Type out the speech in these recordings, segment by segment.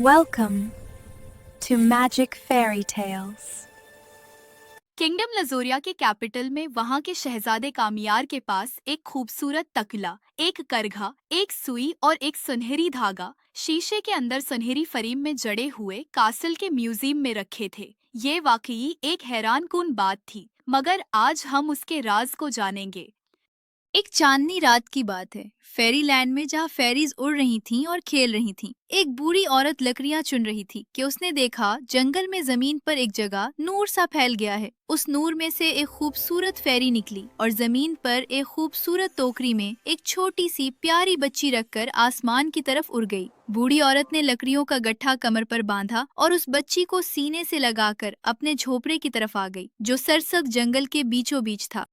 Welcome to Magic Fairy Tales. Kingdom लजोरिया के capital में वहाँ के शहजादे कामियार के पास एक खूबसूरत तकला, एक करघा, एक सुई और एक सुनहरी धागा शीशे के अंदर सुनहरी फ्रेम में जड़े हुए कासल के म्यूजियम में रखे थे। ये वाकई एक हैरानकुन बात थी, मगर आज हम उसके राज को जानेंगे। एक चांदनी रात की बात है, फेरी लैंड में जहाँ फेरीज उड़ रही थीं और खेल रही थीं। एक बूढ़ी औरत लकड़ियाँ चुन रही थी कि उसने देखा जंगल में जमीन पर एक जगह नूर सा फैल गया है। उस नूर में से एक खूबसूरत फेरी निकली और जमीन पर एक खूबसूरत टोकरी में एक छोटी सी प्यारी बच्ची रखकर आसमान की तरफ उड़ गई। बूढ़ी औरत ने लकड़ियों का गट्ठा कमर पर बांधा और उस बच्ची को सीने से लगाकर अपने झोपड़े की तरफ आ गई, जो सरसब्ज जंगल के बीचों बीच था।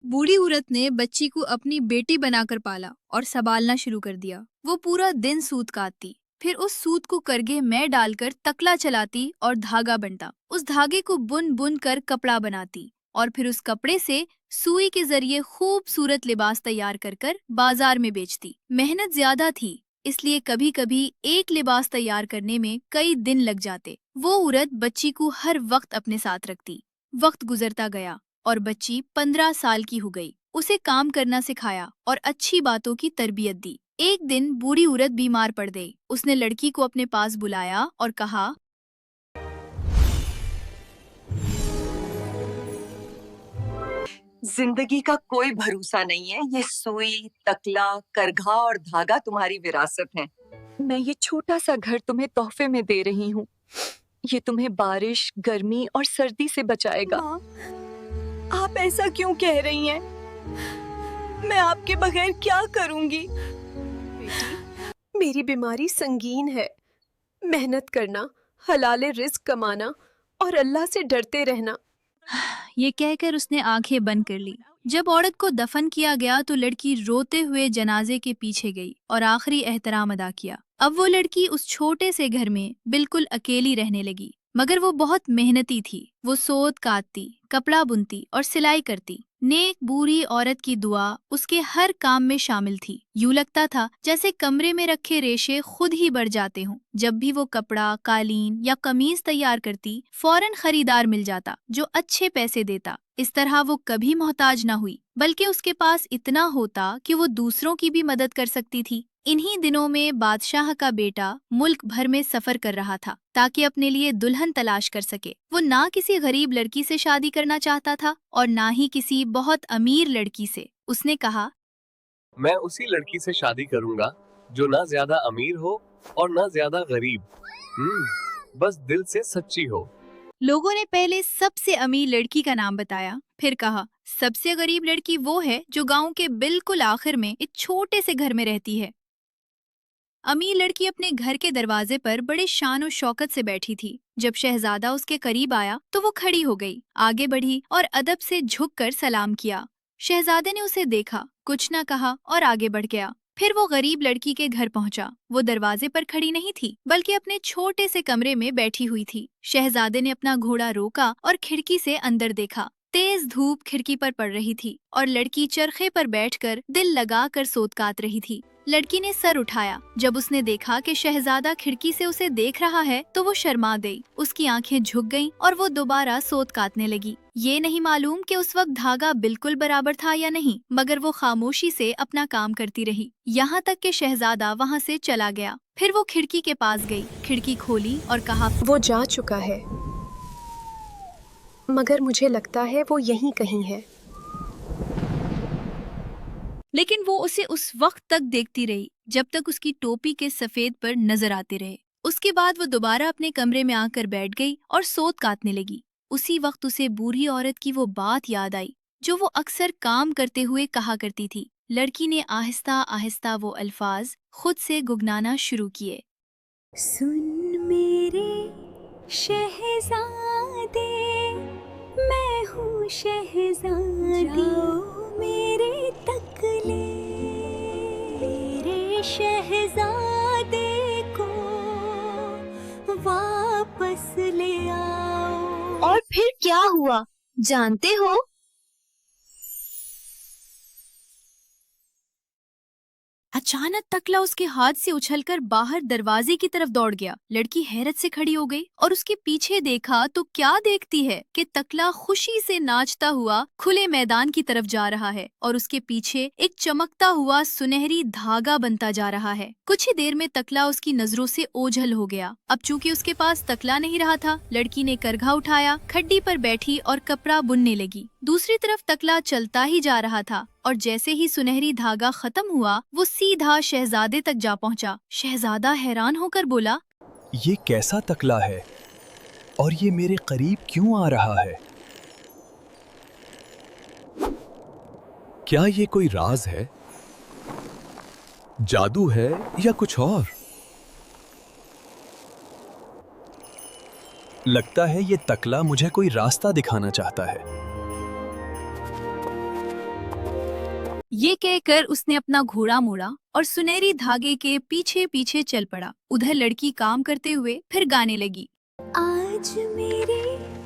बूढ़ी औरत ने बच्ची को अपनी बेटी बनाकर पाला और संभालना शुरू कर दिया। वो पूरा दिन सूत काटती, फिर उस सूत को करघे में डालकर तकला चलाती और धागा बनता। उस धागे को बुन बुन कर कपड़ा बनाती और फिर उस कपड़े से सुई के जरिए खूबसूरत लिबास तैयार कर कर बाजार में बेचती। मेहनत ज्यादा थी, इसलिए कभी कभी एक लिबास तैयार करने में कई दिन लग जाते। वो औरत बच्ची को हर वक्त अपने साथ रखती। वक्त गुजरता गया और बच्ची 15 साल की हो गई। उसे काम करना सिखाया और अच्छी बातों की तरबियत दी। एक दिन बूढ़ी औरत बीमार पड़ गई। उसने लड़की को अपने पास बुलाया और कहा, जिंदगी का कोई भरोसा नहीं है। ये सुई, तकला, करघा और धागा तुम्हारी विरासत है। मैं ये छोटा सा घर तुम्हें तोहफे में दे रही हूँ। ये तुम्हें बारिश, गर्मी और सर्दी से बचाएगा। आप ऐसा क्यों कह रही हैं? मैं आपके बगैर क्या करूंगी? मेरी बीमारी संगीन है। मेहनत करना, हलाले रिस्क कमाना और अल्लाह से डरते रहना। ये कहकर उसने आंखें बंद कर ली। जब औरत को दफन किया गया तो लड़की रोते हुए जनाजे के पीछे गई और आखिरी एहतराम अदा किया। अब वो लड़की उस छोटे से घर में बिल्कुल अकेली रहने लगी, मगर वो बहुत मेहनती थी। वो सोत काटती, कपड़ा बुनती और सिलाई करती। नेक बूढ़ी औरत की दुआ उसके हर काम में शामिल थी। यूं लगता था जैसे कमरे में रखे रेशे खुद ही बढ़ जाते हों। जब भी वो कपड़ा, कालीन या कमीज तैयार करती, फौरन खरीदार मिल जाता जो अच्छे पैसे देता। इस तरह वो कभी मोहताज न हुई, बल्कि उसके पास इतना होता कि वो दूसरों की भी मदद कर सकती थी। इन्हीं दिनों में बादशाह का बेटा मुल्क भर में सफर कर रहा था ताकि अपने लिए दुल्हन तलाश कर सके। वो ना किसी गरीब लड़की से शादी करना चाहता था और ना ही किसी बहुत अमीर लड़की से। उसने कहा, मैं उसी लड़की से शादी करूंगा जो ना ज्यादा अमीर हो और ना ज्यादा गरीब, बस दिल से सच्ची हो। लोगों ने पहले सबसे अमीर लड़की का नाम बताया, फिर कहा सबसे गरीब लड़की वो है जो गांव के बिल्कुल आखिर में एक छोटे से घर में रहती है। अमीर लड़की अपने घर के दरवाजे पर बड़े शान और शौकत से बैठी थी। जब शहजादा उसके करीब आया तो वो खड़ी हो गई, आगे बढ़ी और अदब से झुककर सलाम किया। शहजादे ने उसे देखा, कुछ न कहा और आगे बढ़ गया। फिर वो गरीब लड़की के घर पहुंचा। वो दरवाजे पर खड़ी नहीं थी, बल्कि अपने छोटे से कमरे में बैठी हुई थी। शहजादे ने अपना घोड़ा रोका और खिड़की से अंदर देखा। तेज धूप खिड़की पर पड़ रही थी और लड़की चरखे पर बैठकर दिल लगाकर सोत काट रही थी। लड़की ने सर उठाया। जब उसने देखा कि शहजादा खिड़की से उसे देख रहा है तो वो शर्मा गई। उसकी आंखें झुक गईं और वो दोबारा सोत काटने लगी। ये नहीं मालूम कि उस वक्त धागा बिल्कुल बराबर था या नहीं, मगर वो खामोशी से अपना काम करती रही, यहाँ तक कि शहजादा वहाँ से चला गया। फिर वो खिड़की के पास गई, खिड़की खोली और कहा, वो जा चुका है, मगर मुझे लगता है वो यहीं कहीं है। लेकिन वो उसे उस वक्त तक देखती रही जब तक उसकी टोपी के सफेद पर नजर आते रहे। उसके बाद वो दोबारा अपने कमरे में आकर बैठ गई और सोत काटने लगी। उसी वक्त उसे बूढ़ी औरत की वो बात याद आई जो वो अक्सर काम करते हुए कहा करती थी। लड़की ने आहिस्ता आहिस्ता वो अल्फाज खुद से गुनगुनाना शुरू किए, सुन मेरे शहजादे, मैं हूँ शहजादी, मेरे तकले, मेरे शहजादे को वापस ले आओ। और फिर क्या हुआ जानते हो? अचानक तकला उसके हाथ से उछलकर बाहर दरवाजे की तरफ दौड़ गया। लड़की हैरत से खड़ी हो गई और उसके पीछे देखा तो क्या देखती है कि तकला खुशी से नाचता हुआ खुले मैदान की तरफ जा रहा है और उसके पीछे एक चमकता हुआ सुनहरी धागा बनता जा रहा है। कुछ ही देर में तकला उसकी नजरों से ओझल हो गया। अब चूंकि उसके पास तकला नहीं रहा था, लड़की ने करघा उठाया, खड्डी पर बैठी और कपड़ा बुनने लगी। दूसरी तरफ तकला चलता ही जा रहा था और जैसे ही सुनहरी धागा खत्म हुआ वो सीधा शहजादे तक जा पहुंचा। शहजादा हैरान होकर बोला, ये कैसा तकला है और ये मेरे करीब क्यों आ रहा है? क्या ये कोई राज है, जादू है या कुछ और? लगता है ये तकला मुझे कोई रास्ता दिखाना चाहता है। ये कहकर उसने अपना घोड़ा मोड़ा और सुनहरी धागे के पीछे पीछे चल पड़ा। उधर लड़की काम करते हुए फिर गाने लगी। आज मेरे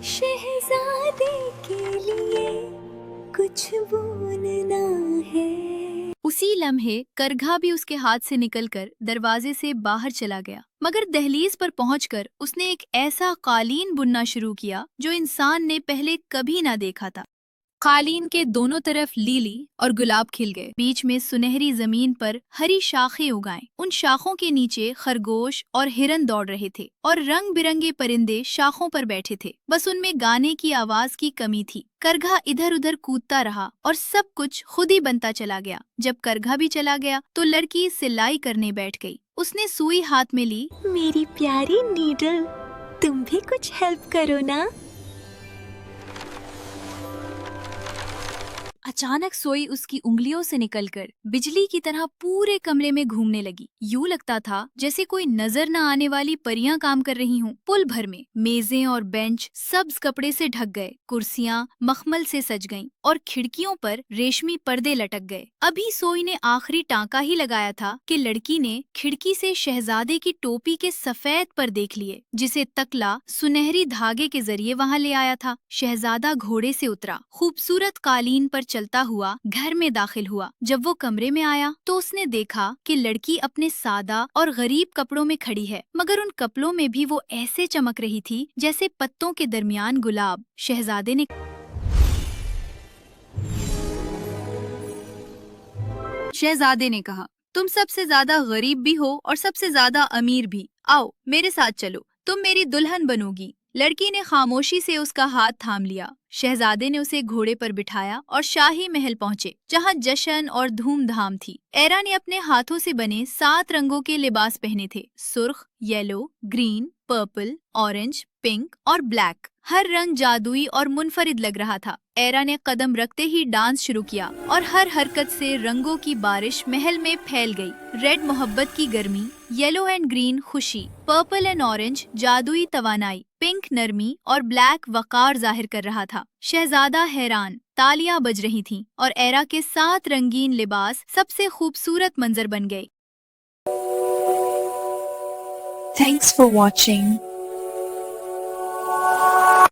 शहजादे के लिए कुछ बोलना है। उसी लम्हे करघा भी उसके हाथ से निकलकर दरवाजे से बाहर चला गया, मगर दहलीज पर पहुंचकर उसने एक ऐसा कालीन बुनना शुरू किया जो इंसान ने पहले कभी ना देखा था। कालीन के दोनों तरफ लीली और गुलाब खिल गए, बीच में सुनहरी जमीन पर हरी शाखें उगाएं। उन शाखों के नीचे खरगोश और हिरन दौड़ रहे थे और रंग बिरंगे परिंदे शाखों पर बैठे थे। बस उनमें गाने की आवाज की कमी थी। करघा इधर उधर कूदता रहा और सब कुछ खुद ही बनता चला गया। जब करघा भी चला गया तो लड़की सिलाई करने बैठ गई। उसने सुई हाथ में ली। मेरी प्यारी नीडल, तुम भी कुछ हेल्प करो ना। अचानक सोई उसकी उंगलियों से निकलकर बिजली की तरह पूरे कमरे में घूमने लगी। यूं लगता था जैसे कोई नजर न आने वाली परियां काम कर रही हों। पुल भर में मेजें और बेंच सब्ज कपड़े से ढक गए, कुर्सियां मखमल से सज गईं और खिड़कियों पर रेशमी पर्दे लटक गए। अभी सोई ने आखिरी टांका ही लगाया था कि लड़की ने खिड़की से शहजादे की टोपी के सफेद पर देख लिए, जिसे तकला सुनहरी धागे के जरिए वहां ले आया था। शहजादा घोड़े से उतरा, खूबसूरत कालीन पर चलता हुआ घर में दाखिल हुआ। जब वो कमरे में आया तो उसने देखा कि लड़की अपने सादा और गरीब कपड़ों में खड़ी है, मगर उन कपड़ों में भी वो ऐसे चमक रही थी जैसे पत्तों के दरमियान गुलाब। शहजादे ने कहा, तुम सबसे ज्यादा गरीब भी हो और सबसे ज्यादा अमीर भी। आओ मेरे साथ चलो, तुम मेरी दुल्हन बनोगी। लड़की ने खामोशी से उसका हाथ थाम लिया। शहजादे ने उसे घोड़े पर बिठाया और शाही महल पहुंचे, जहां जश्न और धूमधाम थी। एरा ने अपने हाथों से बने 7 रंगों के लिबास पहने थे, सुर्ख, yellow, green, purple, orange, pink और ब्लैक। हर रंग जादुई और मुनफरिद लग रहा था। एरा ने कदम रखते ही डांस शुरू किया और हर हरकत से रंगों की बारिश महल में फैल गई। रेड मोहब्बत की गर्मी, येलो एंड ग्रीन खुशी, पर्पल एंड ऑरेंज जादुई तवानाई, पिंक नरमी और ब्लैक वकार जाहिर कर रहा था। शहजादा हैरान, तालियां बज रही थीं और एरा के 7 रंगीन लिबास सबसे खूबसूरत मंजर बन गए। Thanks for watching.